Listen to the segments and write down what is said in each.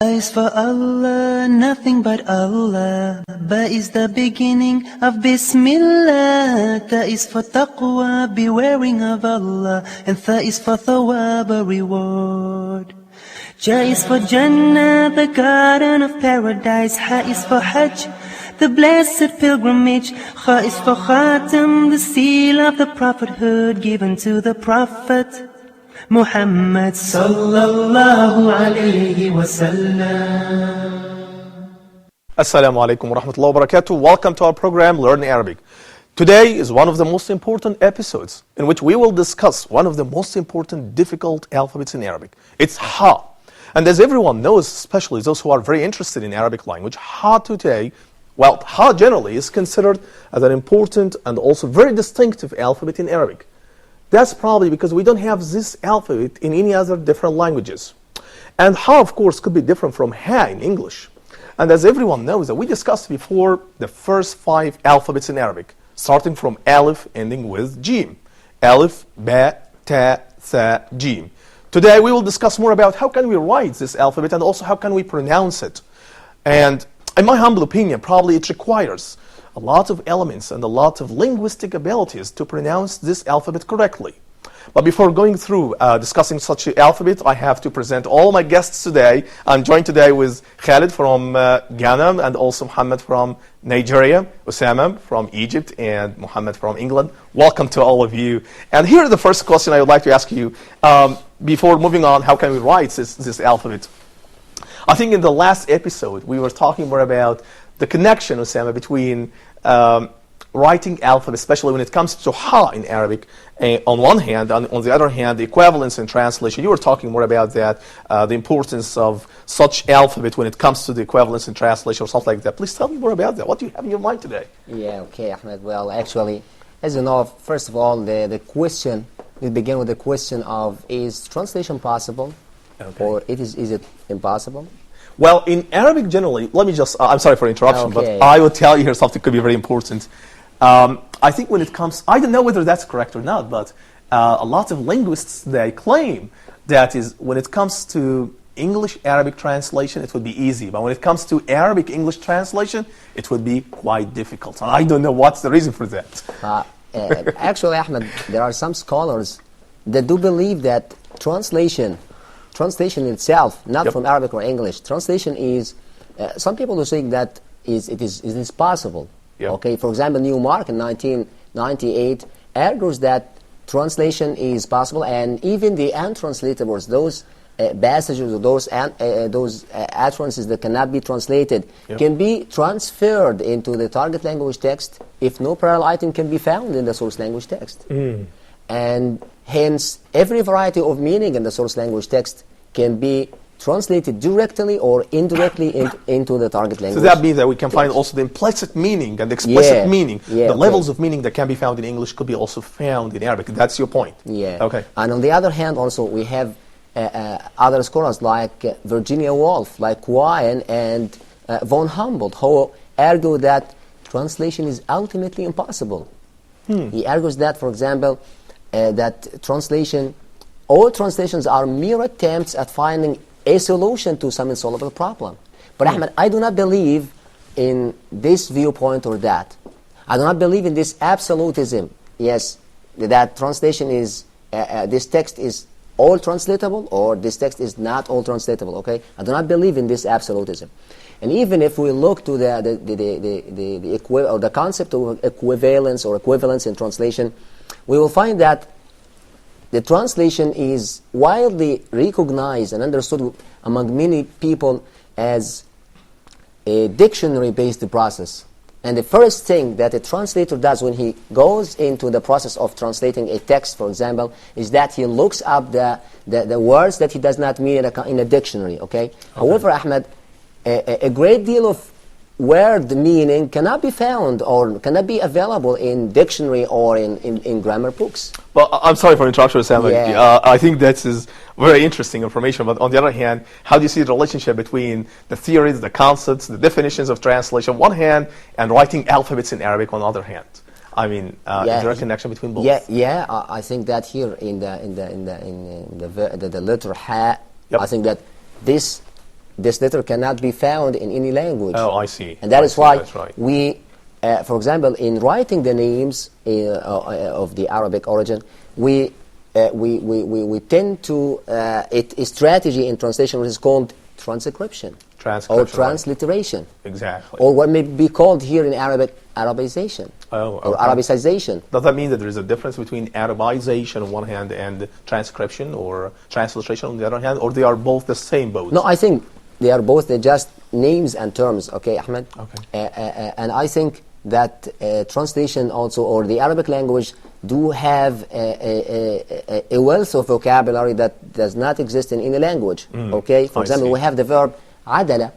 Is for Allah, nothing but Allah. Ba is the beginning of Bismillah. Ta is for taqwa, bewaring of Allah. And Tha is for thawab, a reward. Ja is for Jannah, the garden of paradise. Ha is for Hajj, the blessed pilgrimage. Kha is for Khatam, the seal of the prophethood given to the Prophet Muhammad sallallahu alayhi wa sallam. Assalamu alaikum wa rahmatullahi wa barakatuh. Welcome to our program Learn Arabic. Today is one of the most important episodes in which we will discuss one of the most important difficult alphabets in Arabic. It's Ha. And as everyone knows, especially those who are very interested in Arabic language, Ha today, well, Ha generally is considered as an important and also very distinctive alphabet in Arabic. That's probably because we don't have this alphabet in any other different languages. And Ha, of course, could be different from Ha in English. And as everyone knows, that we discussed before the first 5 alphabets in Arabic, starting from Alif, ending with Jim. Alif, Ba, Ta, Tha, Jim. Today we will discuss more about how can we write this alphabet and also how can we pronounce it. And in my humble opinion, probably it requires a lot of elements and a lot of linguistic abilities to pronounce this alphabet correctly. But before going through discussing such an alphabet, I have to present all my guests today. I'm joined today with Khalid from Ghana and also Muhammad from Nigeria, Osama from Egypt, and Muhammad from England. Welcome to all of you. And here is the first question I would like to ask you. Before moving on, how can we write this alphabet? I think in the last episode, we were talking more about the connection, Osama, between writing alphabet, especially when it comes to Ha in Arabic, on one hand, and on the other hand, the equivalence and translation. You were talking more about that, the importance of such alphabet when it comes to the equivalence and translation or something like that. Please tell me more about that. What do you have in your mind today? Yeah, okay, Ahmed. Well, actually, as you know, first of all, the question, we begin with the question of, is translation possible? Okay. Or is it impossible? Well, in Arabic generally, let me just, I'm sorry for interruption, okay, but I will tell you here something could be very important. I think when it comes, I don't know whether that's correct or not, but a lot of linguists, they claim that is when it comes to English-Arabic translation, it would be easy. But when it comes to Arabic-English translation, it would be quite difficult. And I don't know what's the reason for that. Actually, Ahmed, there are some scholars that do believe that translation itself, not from Arabic or English, translation is, some people are saying that it is possible. Yep. Okay, for example, Newmark in 1998 argues that translation is possible, and even the untranslatables, those passages or those utterances that cannot be translated, can be transferred into the target language text if no parallel item can be found in the source language text. And hence, every variety of meaning in the source language text can be translated directly or indirectly into the target language. So that means that we can find also the implicit meaning and the explicit meaning. The levels of meaning that can be found in English could be also found in Arabic. That's your point. Yeah. Okay. And on the other hand, also, we have other scholars like Virginia Woolf, like Quine, and von Humboldt, who argue that translation is ultimately impossible. He argues that, for example, that all translations are mere attempts at finding a solution to some insoluble problem. But Ahmed, I do not believe in this viewpoint or that. I do not believe in this absolutism. Yes, that translation is, this text is all translatable or this text is not all translatable, okay? I do not believe in this absolutism. And even if we look to the concept of equivalence or equivalence in translation, we will find that the translation is widely recognized and understood among many people as a dictionary-based process. And the first thing that a translator does when he goes into the process of translating a text, for example, is that he looks up the words that he does not mean in a dictionary, okay? However, Ahmed, a great deal of word meaning cannot be found or cannot be available in dictionary or in grammar books. Well, I'm sorry for interrupting, Sam. I think that is very interesting information. But on the other hand, how do you see the relationship between the theories, the concepts, the definitions of translation on one hand, and writing alphabets in Arabic on the other hand? I mean, is there a connection between both? I think that here in the letter Ha, I think that this this letter cannot be found in any language. Oh, I see. And that is see, why that's right. we, for example, in writing the names of the Arabic origin, we tend to a strategy in translation which is called transcription or transliteration. Exactly. Or what may be called here in Arabic Arabization or Arabicization. Does that mean that there is a difference between Arabization on one hand and transcription or transliteration on the other hand, or they are both the same boat? No, I think they are both. They're just names and terms, okay, Ahmed? Okay. And I think that translation also, or the Arabic language, do have a wealth of vocabulary that does not exist in any language, okay? For example, we have the verb adala,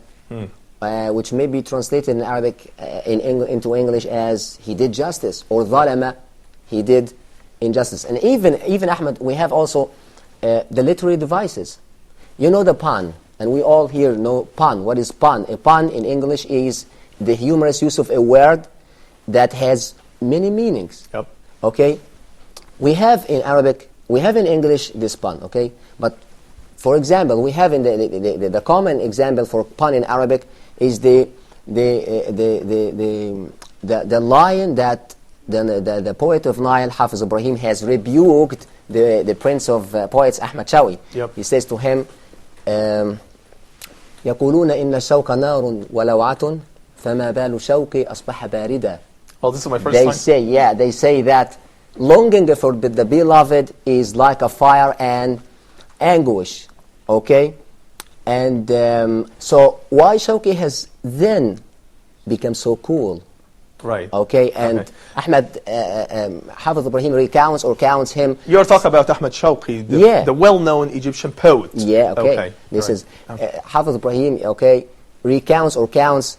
which may be translated in Arabic into English as he did justice, or dhalama, he did injustice. And even Ahmed, we have also the literary devices. You know the pun, and we all here know pun. What is pun? A pun in English is the humorous use of a word that has many meanings. Yep. Okay? We have in Arabic, we have in English this pun, okay? But for example, we have in the common example for pun in Arabic is the lion that the poet of Nile, Hafiz Ibrahim, has rebuked the prince of poets, Ahmed Shawi. Yep. He says to him, يقولون إن الشوق نار ولوعة فما بال شوقي أصبح باردا. Well, this is my first time. They say that longing for the beloved is like a fire and anguish, okay? And so why Shawki has then become so cool? Right. Okay, and Ahmed Hafiz Ibrahim recounts or counts him. You're talking about Ahmed Shawqi, the well-known Egyptian poet. Yeah, okay. This is Hafiz Ibrahim, okay, recounts or counts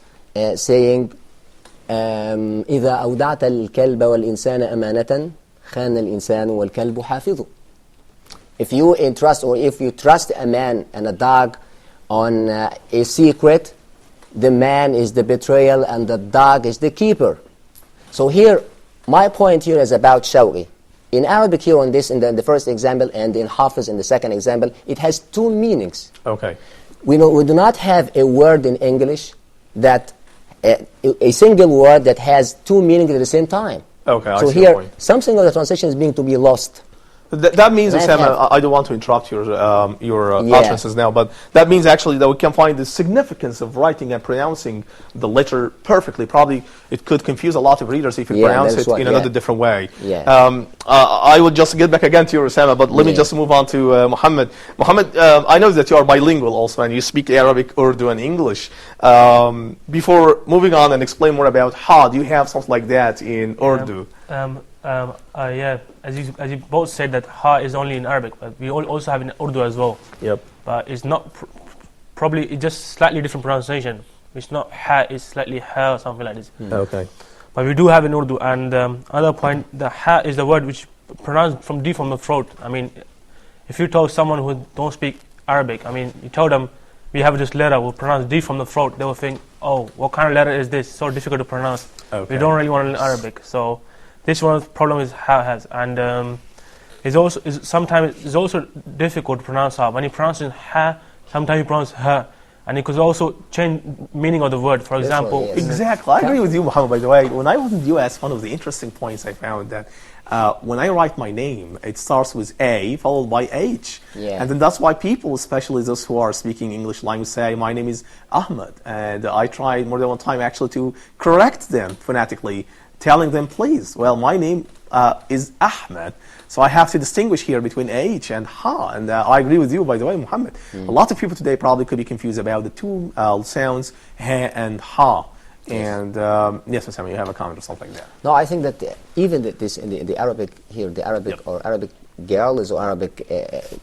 saying, إذا أودعت الكلب والإنسان أمانة خان الإنسان والكلب حافظ. If you entrust or if you trust a man and a dog on a secret, the man is the betrayal and the dog is the keeper. So here, my point here is about Shawqi. In Arabic here on this, in the first example, and in Hafiz in the second example, it has two meanings. Okay. We do not have a word in English that, a single word that has two meanings at the same time. Okay, so here, something of the translation is being to be lost. That means, Osama, I don't want to interrupt your utterances now, but that means actually that we can find the significance of writing and pronouncing the letter perfectly. Probably it could confuse a lot of readers if you pronounce it in another different way. I would just get back again to you, Osama, but let me just move on to Muhammad. Muhammad, I know that you are bilingual also, and you speak Arabic, Urdu, and English. Before moving on and explain more about ha, do you have something like that in Urdu? Yeah, as you both said that ha is only in Arabic, but we also have in Urdu as well. Yep. But it's not probably it's just slightly different pronunciation. It's not ha, it's slightly ha or something like this. Okay. But we do have in Urdu. And another point, the ha is the word which pronounced from deep from the throat. I mean, if you tell someone who don't speak Arabic, I mean, you tell them we have this letter, we'll pronounce deep from the throat. They will think, oh, what kind of letter is this? So difficult to pronounce. Okay. We don't really want to learn Arabic. So this one's problem is ha has, and sometimes it's also difficult to pronounce ha. When you pronounce ha, sometimes you pronounce ha, and it could also change meaning of the word. For example, exactly. I agree with you, Muhammad. By the way, when I was in the U.S., one of the interesting points I found that when I write my name, it starts with A followed by H, and then that's why people, especially those who are speaking English language, say my name is Ahmed, and I tried more than one time actually to correct them phonetically, telling them, please, well, my name is Ahmed, so I have to distinguish here between H and Ha, and I agree with you, by the way, Muhammad. A lot of people today probably could be confused about the two sounds, Ha and Ha. And yes, Osama, you have a comment or something like that. No, I think that even this in the Arabic here, the Arabic or Arabic girls or Arabic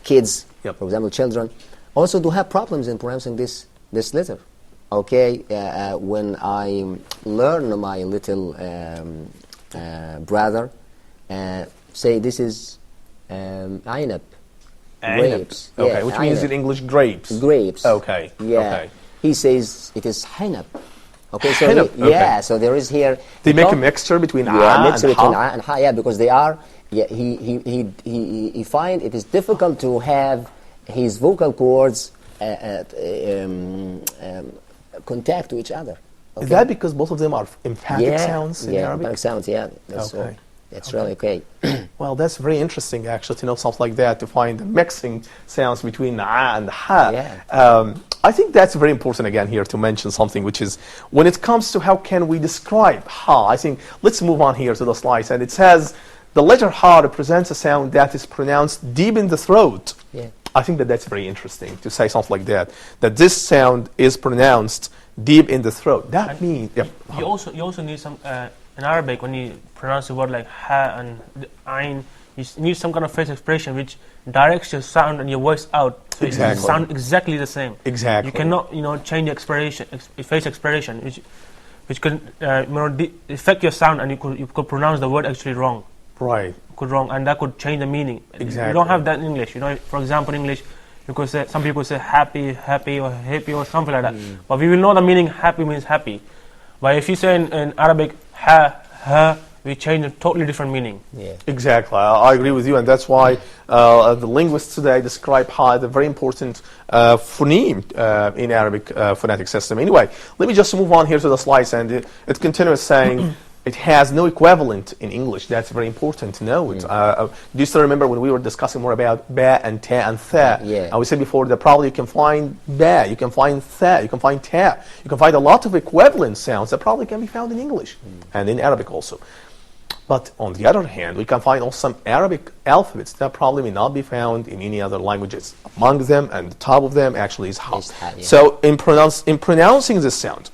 kids, for example, children, also do have problems in pronouncing this letter. Okay, when I learn my little brother say this is aynab, grapes. Okay, which means in English grapes. Grapes. Okay. Yeah. Okay. He says it is hinab. Okay, so so there is here. They make a mixture between between a and ha. Yeah, because they are. Yeah, he find it is difficult to have his vocal cords contact to each other. Is that because both of them are emphatic sounds in Arabic? Emphatic sounds, yeah. That's Okay. That's really okay. Well, that's very interesting, actually, to know something like that, to find the mixing sounds between the ah and the ha. Yeah. I think that's very important, again, here to mention something, which is when it comes to how can we describe ha, I think, let's move on here to the slides. And it says, the letter ha represents a sound that is pronounced deep in the throat. Yeah. I think that that's very interesting to say something like that this sound is pronounced deep in the throat. That means, yeah. You also need some, in Arabic, when you pronounce a word like ha and ayn, you need some kind of face expression which directs your sound and your voice out, so it sound exactly the same. Exactly. You cannot, change the face expression, which could affect your sound, and you could pronounce the word actually wrong. Right. And that could change the meaning. Exactly. You don't have that in English. For example, in English, you could say, some people say happy or happy or something like that. But we will know the meaning. Happy means happy. But if you say in Arabic ha, we change a totally different meaning. Yeah. Exactly. I agree with you, and that's why the linguists today describe ha as a very important phoneme in Arabic phonetic system. Anyway, let me just move on here to the slides, and it continues saying it has no equivalent in English. That's very important to know. Do you still remember when we were discussing more about ba and ta and tha? Yeah. And we said before that probably you can find ba, you can find tha, you can find ta. You can find a lot of equivalent sounds that probably can be found in English and in Arabic also. But on the other hand, we can find also some Arabic alphabets that probably may not be found in any other languages. Among them, and the top of them, actually is ha. Yeah. So in pronouncing this sound,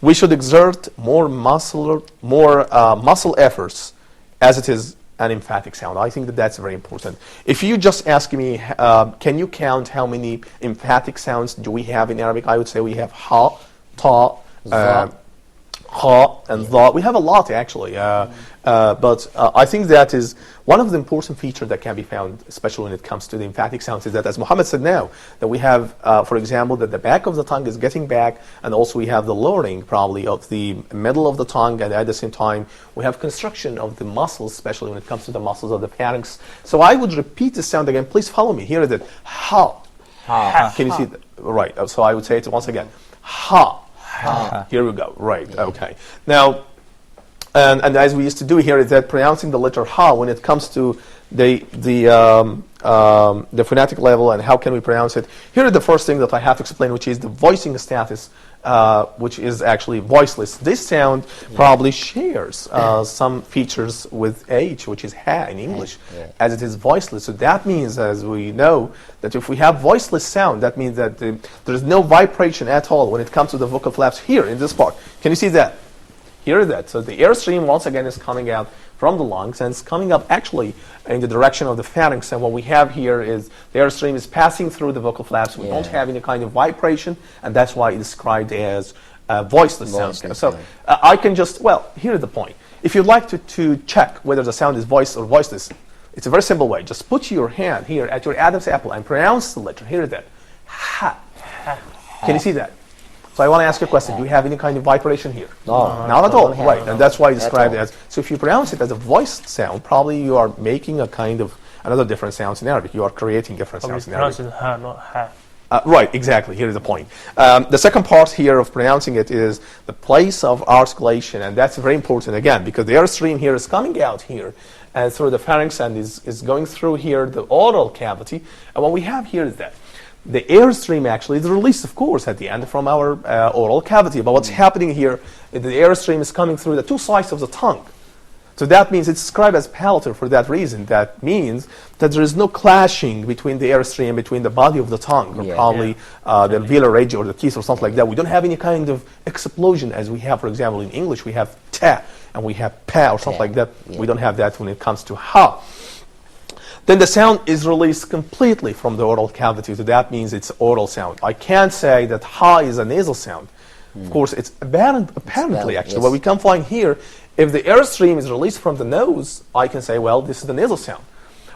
we should exert more muscle efforts as it is an emphatic sound. I think that that's very important. If you just ask me, can you count how many emphatic sounds do we have in Arabic? I would say we have ha, ta, ha, and dha. We have a lot, actually. But I think that is one of the important features that can be found, especially when it comes to the emphatic sounds, is that, as Muhammad said now, that we have, for example, that the back of the tongue is getting back, and also we have the lowering, probably, of the middle of the tongue, and at the same time, we have construction of the muscles, especially when it comes to the muscles of the pharynx. So I would repeat the sound again. Please follow me. Here is it. Ha. Ha. Can you see that? Right. So I would say it once again. Ha. Here we go. Right. Yeah. Okay. Now, and as we used to do here, is that pronouncing the letter ha when it comes to the phonetic level and how can we pronounce it. Here is the first thing that I have to explain, which is the voicing status, which is actually voiceless. This sound probably shares some features with h, which is ha in English, as it is voiceless. So that means, as we know, that if we have voiceless sound, that means that there is no vibration at all when it comes to the vocal flaps here in this part. Can you see that? Here is that. So the airstream, once again, is coming out from the lungs, and it's coming up actually in the direction of the pharynx. And what we have here is the airstream is passing through the vocal flaps. We don't have any kind of vibration, and that's why it's described as voiceless sound. So I can just, here's the point. If you'd like to check whether the sound is voiced or voiceless, it's a very simple way. Just put your hand here at your Adam's apple and pronounce the letter. Here is that. Ha. Can you see that? So I want to ask you a question. Do you have any kind of vibration here? No. Not at all. Right. And that's why I described it as. So if you pronounce it as a voiced sound, probably you are making a kind of another different sounds in Arabic. You are creating different sounds in Arabic. Pronouncing ha, not ha. Right, exactly. Here is the point. The second part here of pronouncing it is the place of articulation, and that's very important again because the airstream here is coming out here and through the pharynx and is going through here the oral cavity. And what we have here is that the airstream actually is released, of course, at the end from our oral cavity. But what's happening here, the airstream is coming through the two sides of the tongue. So that means it's described as palatal for that reason. That means that there is no clashing between the airstream, between the body of the tongue, or probably the alveolar ridge or the teeth or something like that. We don't have any kind of explosion as we have, for example, in English. We have ta and we have pa or something like that. We don't have that when it comes to ha. Then the sound is released completely from the oral cavity. So that means it's oral sound. I can't say that ha is a nasal sound. Of course, it's apparently actually. What we can find here, if the airstream is released from the nose, I can say, well, this is the nasal sound.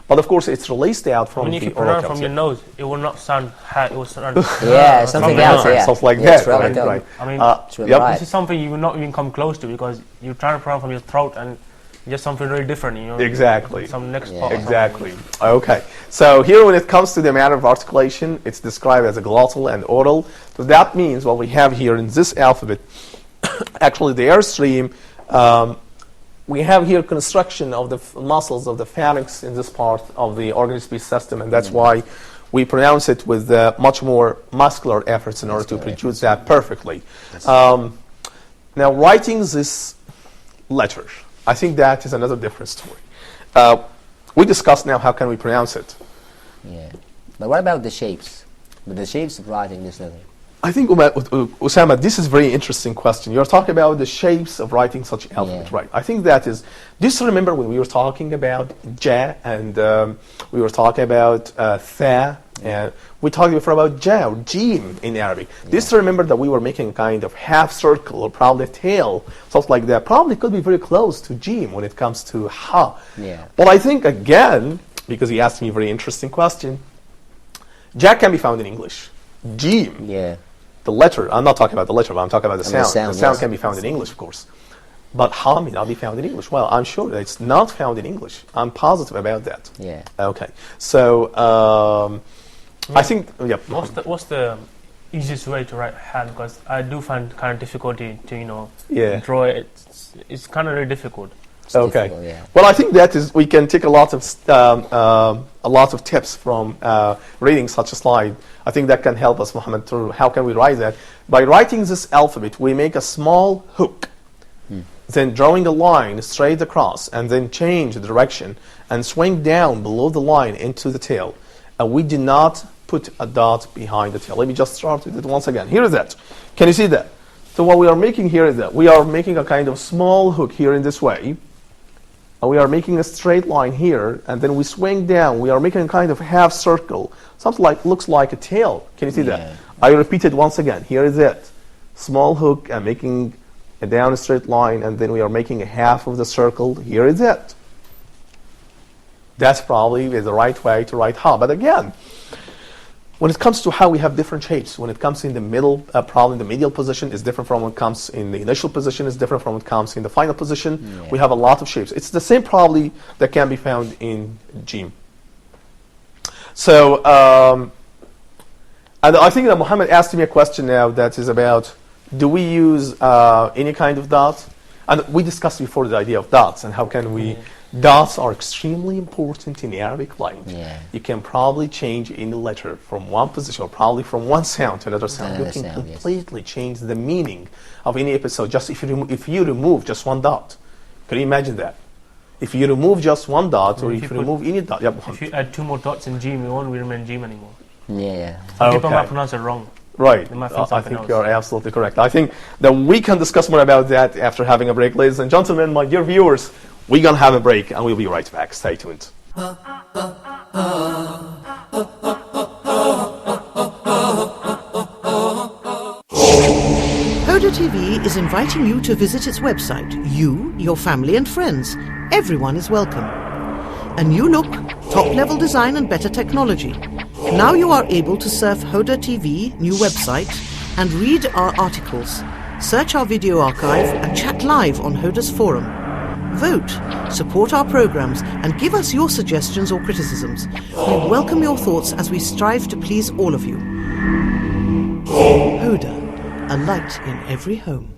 But of course, it's released out from the oral cavity. If you pronounce from your nose, it will not sound ha, it will sound something else. Something like that. Right, right. I mean, right. this is something you will not even come close to because you try to pronounce from your throat and just something really different, you know. Exactly. Some next Yeah. part. Exactly. Okay. So here, when it comes to the matter of articulation, it's described as a glottal and oral. So that means what we have here in this alphabet, actually the airstream, we have here construction of the muscles of the pharynx in this part of the organ speech system, and that's why we pronounce it with much more muscular efforts in order to produce that perfectly. Now, writing this letter, I think that is another different story. We discussed now how can we pronounce it. Yeah. But what about the shapes? The shapes of writing this letter. I think, Usama, this is a very interesting question. You're talking about the shapes of writing such alphabet, right? I think that is, do you remember when we were talking about ja and we were talking about tha, and we talked before about ja or jim in Arabic. Do you remember that we were making a kind of half circle or probably a tail, something like that? Probably could be very close to jim when it comes to ha. Yeah. Well, I think again, because he asked me a very interesting question, ja can be found in English. Jim. Yeah. The letter, I'm not talking about the letter, but I'm talking about the sound. sound, The sound yes. can be found in English, of course. But ha may not be found in English. Well, I'm sure that it's not found in English. I'm positive about that. Yeah. Okay. So, I think, yeah. What's the easiest way to write ha? Because I do find kind of difficulty to, you know, Yeah. draw it. It's kind of really difficult. Okay. difficult, yeah. Well, I think that is, we can take a lot of tips from reading such a slide. I think that can help us, Muhammad, through how can we write that. By writing this alphabet, we make a small hook, then drawing a line straight across, and then change the direction and swing down below the line into the tail. And we do not put a dot behind the tail. Let me just start with it once again. Here is that. Can you see that? So what we are making here is that we are making a kind of small hook here in this way. And we are making a straight line here, and then we swing down. We are making a kind of half circle. Something like, looks like a tail. Can you see that? I repeat it once again. Here is it. Small hook and making a down straight line, and then we are making a half of the circle. Here is it. That's probably the right way to write ha. But again, when it comes to how we have different shapes, when it comes in the middle, probably the medial position is different from when it comes in the initial position, is different from when it comes in the final position. Yeah. We have a lot of shapes. It's the same probably that can be found in jim. So, and I think that Muhammad asked me a question now that is about, do we use any kind of dot? And we discussed before the idea of dots and how can we, dots are extremely important in the Arabic language. Yeah. You can probably change any letter from one position or probably from one sound to another sound. You Another can sound, yes. completely change the meaning of any episode just if you remove just one dot. Can you imagine that? If you remove just one dot or If if you you remove any dot. Yep. If you add 2 more dots in jim, it won't remain jim anymore. Yeah. People Okay. might pronounce it wrong. Right. They might think I something think else. you're absolutely correct. I think that we can discuss more about that after having a break. Ladies and gentlemen, my dear viewers, we're going to have a break and we'll be right back. Stay tuned. Hoda TV is inviting you to visit its website. You, your family and friends, everyone is welcome. A new look, top-level design and better technology. Now you are able to surf Hoda TV, new website, and read our articles, search our video archive and chat live on Hoda's forum. Vote, support our programs and give us your suggestions or criticisms. We welcome your thoughts as we strive to please all of you. Hoda, a light in every home.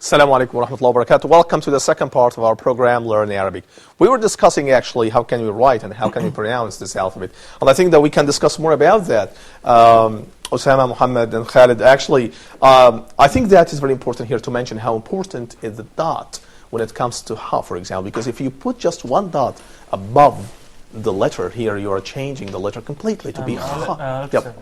Assalamu alaikum wa rahmatullahi wa barakatuh. Welcome to the second part of our program, Learn Arabic. We were discussing actually how can we write and how can we pronounce this alphabet. And I think that we can discuss more about that. Osama, Muhammad, and Khalid. Actually, I think that is very important here to mention how important is the dot when it comes to ha, for example. Because if you put just one dot above the letter here, you are changing the letter completely to be ha. Yep.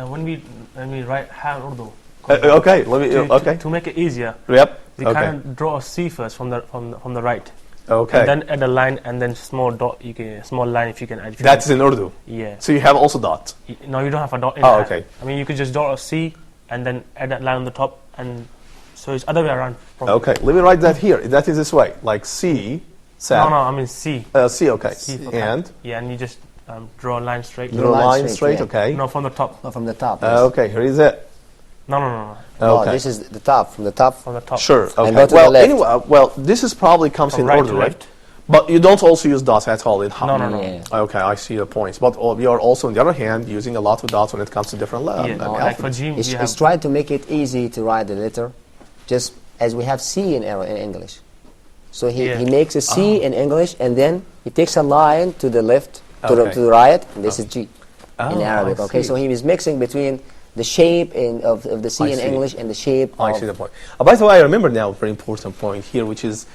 When we write ha in Urdu, Okay, let me. Okay. to make it easier, Yep. we Okay. kind of draw a C first from the right. Okay. And then add a line and then small dot. You can small line if you can add. If you That's in Urdu. yeah. So you have also dot. No, you don't have a dot in Oh, that. okay. I mean, you could just dot a C and then add that line on the top, and so it's other way around. Probably. Okay, let me write that here. That is this way, like C, No, sat. no, I mean C. C, okay. C for And cat. Yeah, and you just draw a line straight. Draw Draw a line line straight, straight, yeah. okay. No, from the top. No, from the top. Yes. Okay, here is it. No. Oh, Okay. this is the top. From the top. From the top. Sure. Okay. go to the well, left. anyway, well, this is probably comes From in right order, to right? left. But you don't also use dots at all in how? No. Yeah. Okay, I see the points. But we are also, on the other hand, using a lot of dots when it comes to different Yeah, like for alphabets. Jim, It's, we it's have trying to make it easy to write the letter, just as we have C in English. So he Yeah. makes a C in English, and then he takes a line to the left, to Okay. the right, and this is G in Oh, Arabic. I Okay, see. so he is mixing between the shape of the C I in see. English and the shape I of see the point. By the way, I remember now a very important point here, which is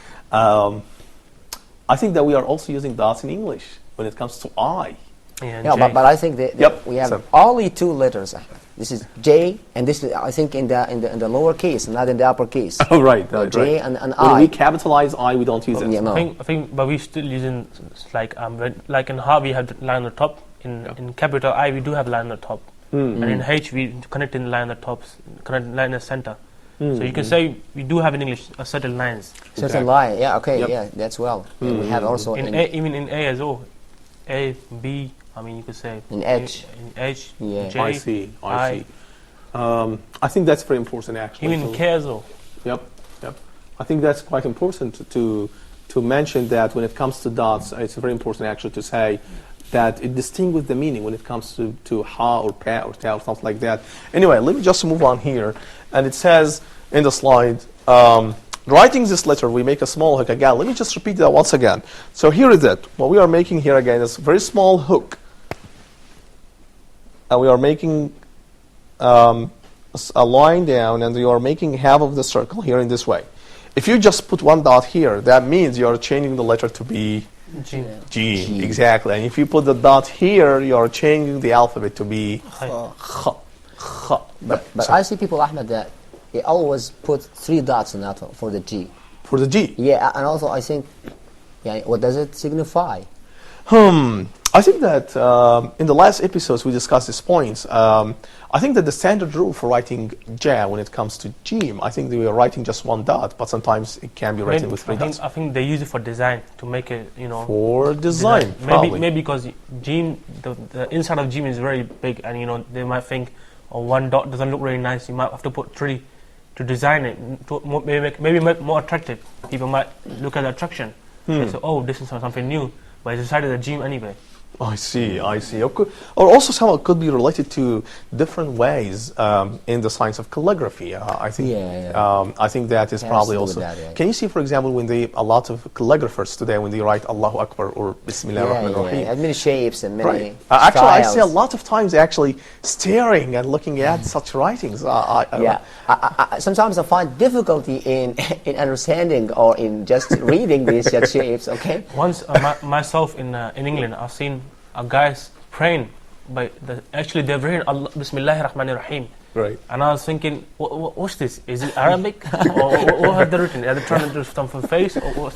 I think that we are also using dots in English when it comes to I. yeah, Yeah, J. but I think that Yep. we have So- only two letters. This is J, and this is I think in the lower case, not in the upper case. Oh, right. No, right, J right. and When I. we capitalize I, we don't use it. Yeah, no. I think, but we still using like in Ha we have the line on the top. In capital I we do have line on the top, and in H we connect in line on the top, connect line in the center. So you can say we do have in English certain lines. Certain Exactly. line, yeah, okay, Yep. yeah, that's well. And we have also In A, even in A as well, A, B. I mean you could say In H. in H, Yeah. J, I see. I I. see. I think that's very important, actually. even to- K as well. Yep, yep. I think that's quite important to mention that when it comes to dots, it's very important actually to say that it distinguishes the meaning when it comes to ha or pa or ta or something like that. Anyway, let me just move on here. And it says in the slide, writing this letter, we make a small hook. Again, let me just repeat that once again. So here is it. What we are making here again is a very small hook. And we are making a line down, and you are making half of the circle here in this way. If you just put one dot here, that means you are changing the letter to be G. G. G. Exactly. And if you put the dot here, you are changing the alphabet to be Hi. Kh. Kh. but So- I see people, Ahmed, that they always put 3 dots in that for the G. for the G. Yeah, and also I think, yeah, what does it signify? I think that in the last episodes we discussed these points. I think that the standard rule for writing Ja when it comes to Jim, I think we are writing just one dot, but sometimes it can be written with 3 dots. I think they use it for design to make it, For design, probably. Maybe because Gene, the inside of Gene is very big, and they might think, oh, 1 dot doesn't look really nice. You might have to put 3 to design it, to maybe make more attractive. People might look at the attraction and say, oh, this is something new, but it's inside of the Gene anyway. I see. Or also somehow it could be related to different ways in the science of calligraphy. I think. Yeah. I think that is Has probably to do with also. that, yeah. Can you see, for example, when a lot of calligraphers today, when they write Allahu Akbar or Bismillah ar-Rahman ar-Rahim. And many shapes and many Right. Actually, I see a styles. lot of times actually staring and looking at such writings. Yeah, I sometimes I find difficulty in understanding or in just reading these shapes. Okay. Once myself in England, I've seen a guys praying, but actually they're praying Bismillahir Rahmanir Rahim. Right. And I was thinking, what's this? Is it Arabic? Or what have they written? Are they trying to do something for face? Or what?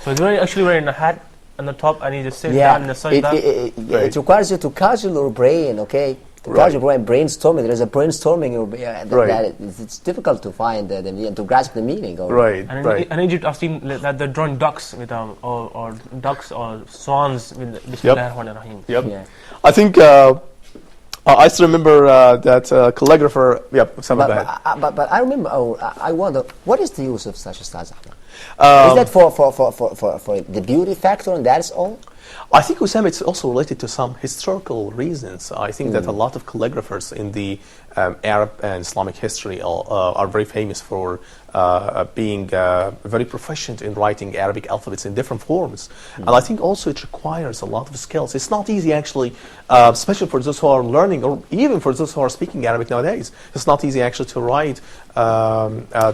So he's actually wearing a hat on the top, and he just sits down in the sun. It requires you to casual your brain, okay? To Right. casual your brain, brainstorming. There's a brainstorming. Right. It's difficult to find the meaning, to grasp the meaning. Or Right. And Right. in Egypt, I've seen that they're drawing ducks with or ducks or swans with Bismillahir Rahmanir Rahim. Yep. Yeah. I think I still remember that calligrapher. Yep. Go ahead. But I remember. I wonder what is the use of such a stars, Ahmed? Is that for the beauty factor, and that's all? I think, Usama, it's also related to some historical reasons. I think that a lot of calligraphers in the Arab and Islamic history are very famous for being very proficient in writing Arabic alphabets in different forms. And I think also it requires a lot of skills. It's not easy, actually, especially for those who are learning, or even for those who are speaking Arabic nowadays. It's not easy, actually, to write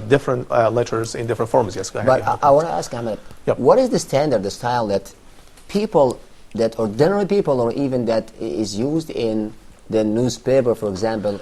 different letters in different forms. Yes, go ahead. But I want to ask Ahmed, Yep. what is the standard, the style that people, ordinary people, or even that is used in the newspaper, for example,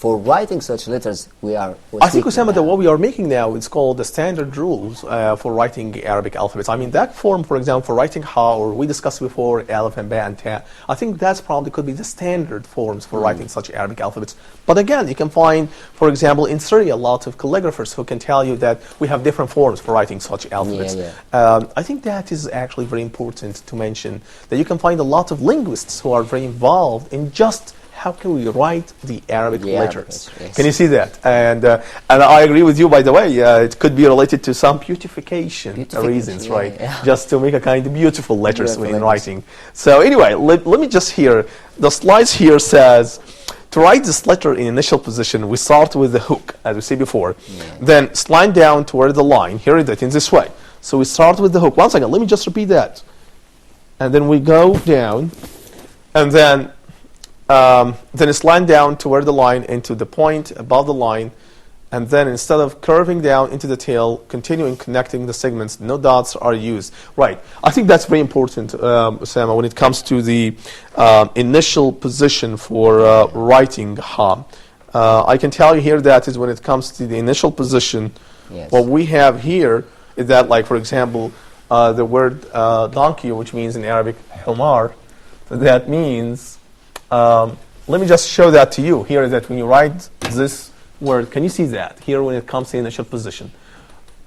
for writing such letters I think, Osama, that what we are making now is called the standard rules for writing Arabic alphabets. I mean, that form, for example, for writing Ha, or we discussed before, Alif and Ba and Ta, I think that's probably could be the standard forms for writing such Arabic alphabets. But again, you can find, for example, in Syria, a lot of calligraphers who can tell you that we have different forms for writing such alphabets. I think that is actually very important to mention, that you can find a lot of linguists who are very involved in just how can we write the Arabic letters. Yes. Can you see that? And I agree with you, by the way, it could be related to some beautification reasons, right? Just to make a kind of beautiful letters when writing. So anyway, let me just hear, the slides here says, to write this letter in initial position, we start with the hook, as we said before. Then slide down toward the line, here it is, in this way. So we start with the hook. One second, let me just repeat that. And then we go down, and then slide down toward the line into the point above the line, and then instead of curving down into the tail, continuing connecting the segments, no dots are used. Right. I think that's very important, Osama, when it comes to the initial position for writing Ha. I can tell you here that is when it comes to the initial position, what we have here is that, like, for example, the word donkey, which means in Arabic humar, that means, let me just show that to you. Here is that when you write this word, can you see that? Here when it comes to initial position.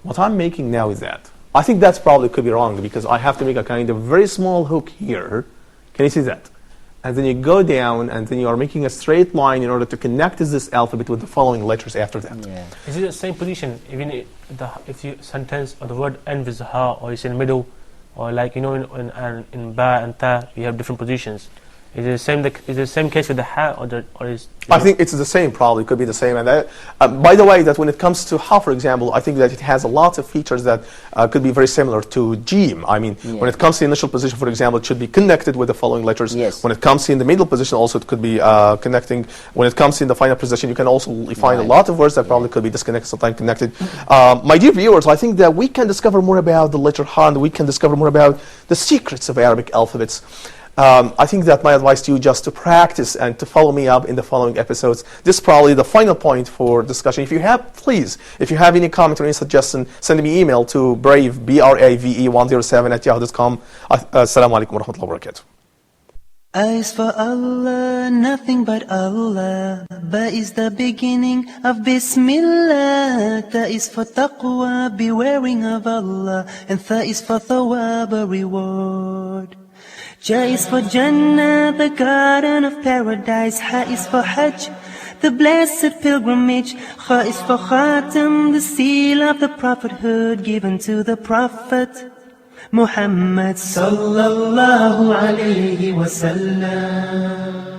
What I'm making now is that. I think that's probably could be wrong because I have to make a kind of very small hook here. Can you see that? And then you go down and then you are making a straight line in order to connect this alphabet with the following letters after that. Is it the same position even if you sentence or the word ends with Ha, or it's in the middle, or like, you know, in Ba and Ta, you have different positions? Is it the same case with the Ha, or is I think it's the same, probably could be the same. And that, by the way, that when it comes to Ha, for example, I think that it has a lot of features that could be very similar to Jim. I mean, when it comes to the initial position, for example, it should be connected with the following letters. When it comes to in the middle position, also it could be connecting. When it comes to in the final position, you can also find a lot of words that probably could be disconnected, sometimes connected. My dear viewers, I think that we can discover more about the letter Ha, and we can discover more about the secrets of Arabic alphabets. I think that my advice to you just to practice and to follow me up in the following episodes. This is probably the final point for discussion. If you have, please, if you have any comment or any suggestion, send me email to brave, BRAVE 107 @yahoo.com. Assalamu alaikum wa rahmatullahi wa barakatuh. A is for Allah, nothing but Allah. Ba is the beginning of Bismillah. Ta is for taqwa, bewaring of Allah. And Tha is for thawab, a reward. Ja is for Jannah, the garden of paradise. Ha is for Hajj, the blessed pilgrimage. Kha is for Khatam, the seal of the prophethood given to the Prophet Muhammad sallallahu alayhi wa sallam.